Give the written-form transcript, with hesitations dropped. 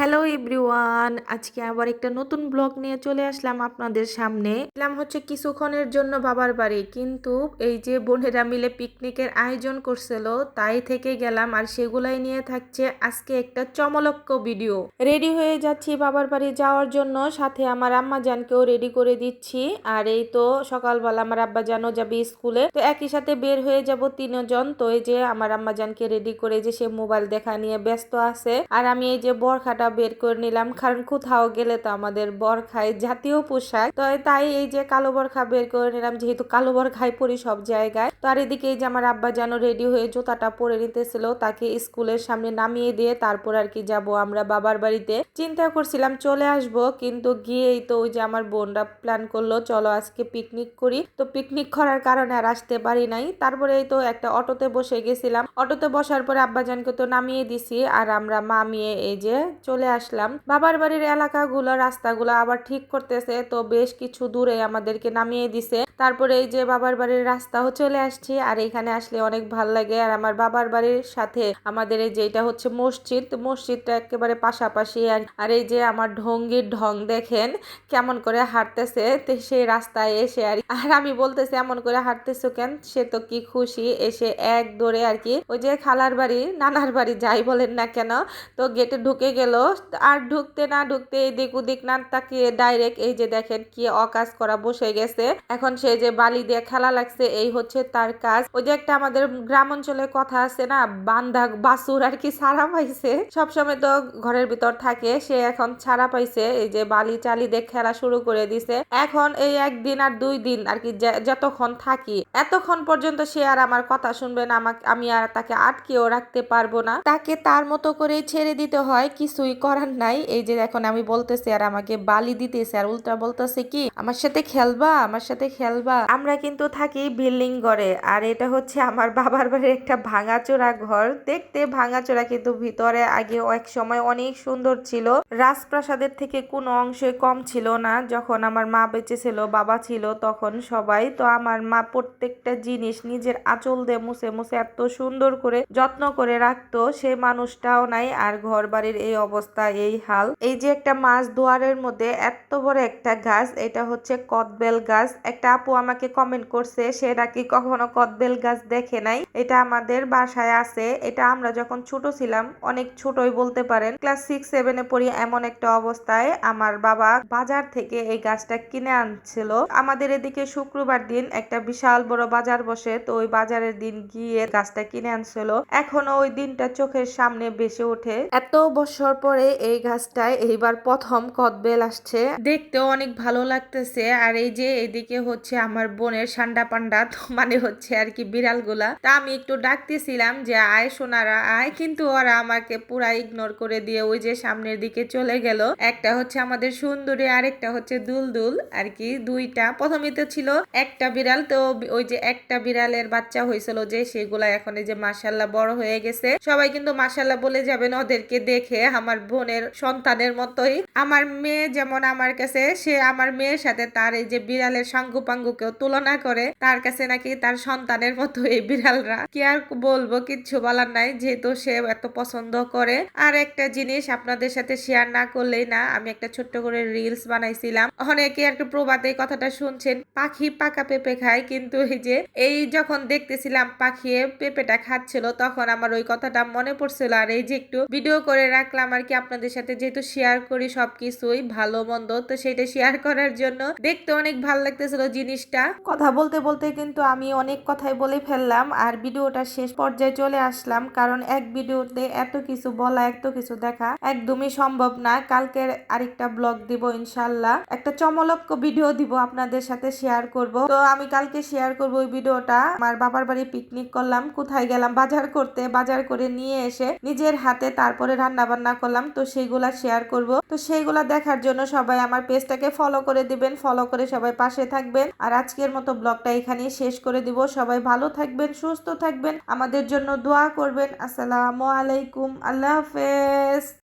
Hello everyone, আজকে আবার একটা নতুন ব্লগ নিয়ে চলে আসলাম আপনাদের সামনে। এলাম হচ্ছে কিছুক্ষণের জন্য বাবার বাড়ি, কিন্তু এই যে বোনেরা মিলে পিকনিকের আয়োজন করছিল তাই থেকে গেলাম, আর সেগুলাই নিয়ে থাকছে আজকে একটা চমলক্য ভিডিও। রেডি হয়ে যাচ্ছি বাবার বাড়ি যাওয়ার জন্য, সাথে আমার আম্মা জানকেও রেডি করে দিচ্ছি। আর এই তো সকালবেলা আমার আব্বা জানও যাবে স্কুলে, তো একই সাথে বের হয়ে যাব তিনজন। তো এই যে আমার আম্মা জানকে রেডি করে যে সে মোবাইল দেখা নিয়ে ব্যস্ত আছে, আর আমি এই যে বরখাটা বের করে নিলাম, কারণ কোথাও গেলে তো আমাদের বরখায় জাতীয় পোশাক, তো তাই এই যে কালো বরখা বের করে নিলাম, যেহেতু কালো বরখায় পরি সব জায়গায়। তো আর এদিকে এই যে আমার আব্বা যেন রেডি হয়ে জুতাটা পরে নিতেছিল, তাকে স্কুলের সামনে নামিয়ে দিয়ে তারপর আর কি যাব আমরা বাবার বাড়িতে। চিন্তা করছিলাম চলে আসব, কিন্তু গিয়েই তো ওই যে আমার বোনরা প্ল্যান করলো চলো আজকে পিকনিক করি, তো পিকনিক করার কারণে আর আসতে পারি নাই। তারপরে এই তো একটা অটোতে বসে গেছিলাম, অটোতে বসার পরে আব্বাজানকে তো নামিয়ে দিছি, আর আমরা মামিয়ে এই যে চলে আসলাম। বাবার বাড়ির এলাকাগুলো রাস্তাগুলো আবার ঠিক করতেছে, তো বেশ কিছু দূরে আমাদেরকে নামিয়ে দিছে। তারপরে এই যে বাবার বাড়ির রাস্তাও চলে আসছি, আর এখানে আসলে অনেক ভাল লাগে। আর আমার বাবার বাড়ির সাথে আমাদের এই যে এটা হচ্ছে মসজিদ, মসজিদটা একেবারে পাশাপাশি। আর এই যে আমার ঢঙ্গির ঢং দেখেন কেমন করে হাঁটতেছে সেই রাস্তায় এসে। আর আমি বলতেছি এমন করে হাঁটতেছো কেন, সে তো কি খুশি, এসে এক দৌড়ে আর কি ওই যে খালার বাড়ি নানার বাড়ি যাই বলেন না কেন, তো গেটে ঢুকে গেল। আর ঢুকতে না ঢুকতে এদিক ওদিক না তাকিয়ে ডাইরেক্ট এই যে দেখেন কি অকাজ করা বসে গেছে। এখন সে যে বালি দিয়ে খেলা লাগছে, এই হচ্ছে তার কাজ। ওই যে একটা আমাদের গ্রাম অঞ্চলে কথা আছে না, বান্ধা বাসুর আর কি ছাড়া পাইছে, সবসময় তো ঘরের ভিতর থাকে, সে এখন ছাড়া পাইছে, এই যে বালি চালি দিয়ে খেলা শুরু করে দিছে। এখন এই একদিন আর 2 দিন আর কি যতক্ষণ থাকি এতক্ষণ পর্যন্ত সে আর আমার কথা শুনবে না, আমি আর তাকে আটকেও রাখতে পারবো না, তাকে তার মতো করেই ছেড়ে দিতে হয়, কিছুই করার নাই। এই যে এখন আমি বলতেছি আর আমাকে বালি দিতেছে, আর উল্টা বলতেছে কি আমার সাথে খেলবা, আমার সাথে খেলবা। আমরা কিন্তু থাকি বিল্ডিং ঘরে, আর এটা হচ্ছে আমার বাবার বাড়ির একটা ভাঙাচোরা ঘর। দেখতে ভাঙাচোরা, কিন্তু ভিতরে আগে এক সময় অনেক সুন্দর ছিল, রাজপ্রাসাদের থেকে কোনো অংশে কম ছিল না। যখন আমার মা বেঁচে ছিল, বাবা ছিল তখন সবাই, তো আমার মা প্রত্যেকটা জিনিস নিজের আঁচল দিয়ে মুছে মুছে এত সুন্দর করে যত্ন করে রাখতো, সে মানুষটাও নাই। আর ঘর বাড়ির এই অবস্থা, এই হাল। এই যে একটা মাছ দুয়ারের মধ্যে এত বড় একটা গাছ, এটা হচ্ছে কদবেল গাছ। একটা আপু আমাকে কমেন্ট করছে সে নাকি কখনো কদবেল গাছ দেখে নাই, এটা আমাদের বাসায় আছে। এটা আমরা যখন ছোট ছিলাম, অনেক ছোটই বলতে পারেন, ক্লাস 6-7-এ পড়ি, এমন একটা অবস্থায় আমার বাবা বাজার থেকে এই গাছটা কিনে আনছিল। আমাদের এদিকে শুক্রবার দিন একটা বিশাল বড় বাজার বসে, তো ওই বাজারের দিন গিয়ে গাছটা কিনে আনছিল। এখনো ওই দিনটা চোখের সামনে ভেসে ওঠে। এত বছর পরে এই গাছটায় এইবার প্রথম কদবেল আসছে, দেখতেও অনেক ভালো লাগতেছে। আর এই যে এদিকে হচ্ছে আমার বোনের সান্ডা পান্ডা, তো মানে হচ্ছে আর কি বিড়াল গুলা, তা আমি একটু ডাকতেছিলাম যে আয় সোনারা আয়, কিন্তু ওরা আমাকে পুরা ইগনোর করে দিয়ে ওই যে সামনের দিকে চলে গেল। একটা হচ্ছে আমাদের সুন্দরী, আরেকটা হচ্ছে দুলদুল আর কি, দুইটা। প্রথমে তো ছিল একটা বিড়াল, তো ওই যে একটা বিড়ালের বাচ্চা হয়েছিল যে, সেগুলা এখন এই যে মাশাল্লাহ বড় হয়ে গেছে। সবাই কিন্তু মাশাল্লাহ বলে যাবেন ওদেরকে দেখে, আমার বোনের সন্তানের মতোই। আমার মেয়ে যেমন আমার কাছে, সে আমার মেয়ের সাথে তার এই যে বিড়ালের সাঙ্গু পাঙ্গুকেও তুলনা করে, তার কাছে নাকি তার সন্তানের মতো এই বিড়ালরা। কি আর বলবো, কিচ্ছু বলার নাই, যেহেতু সে এত পছন্দ করে। আর একটা জিনিস আপনাদের সাথে শেয়ার না করলেই না, আমি একটা ছোট্ট করে রিলস বানাইছিলাম। অনেকে আর কি প্রবাদে কথাটা শুনছেন, পাখি পাকা পেঁপে খায়, কিন্তু এই যে এই যখন দেখতেছিলাম পাখি পেঁপেটা খাচ্ছিল, তখন আমার ওই কথাটা মনে পড়ছিল। আর এই যে একটু ভিডিও করে রাখলাম আর কি আপনাদের সাথে, যেহেতু শেয়ার করি সবকিছুই ভালো মন্দ, তো সেটা শেয়ার করার জন্য। দেখতে অনেক ভালো লাগতেছিল জিনিসটা। কথা বলতে বলতে কিন্তু আমি অনেক কথাই বলে ফেললাম, আর ভিডিওটা শেষ পর্যায়ে চলে আসলাম, কারণ এক ভিডিওতে এত কিছু বলা এত কিছু দেখা একদমই সম্ভব না। কালকের আরেকটা ব্লগ দিব ইনশাল্লাহ, একটা চমলক্য ভিডিও দিব আপনাদের সাথে শেয়ার করব। তো আমি কালকে শেয়ার করব ওই ভিডিওটা। আমার বাবার বাড়ি পিকনিক করলাম, কোথায় গেলাম বাজার করতে, বাজার করে নিয়ে এসে নিজের হাতে তারপরে রান্না বান্না করলাম, তো সেইগুলা শেয়ার করব। তো সেইগুলা দেখার জন্য সবাই আমার পেজটাকে ফলো করে দিবেন, ফলো করে সবাই পাশে থাকবেন। আর আজকের মতো ব্লগটা এখানেই শেষ করে দিব। সবাই ভালো থাকবেন, সুস্থ থাকবেন, আমাদের জন্য দোয়া করবেন। আসসালামু আলাইকুম, আল্লাহ হাফেজ।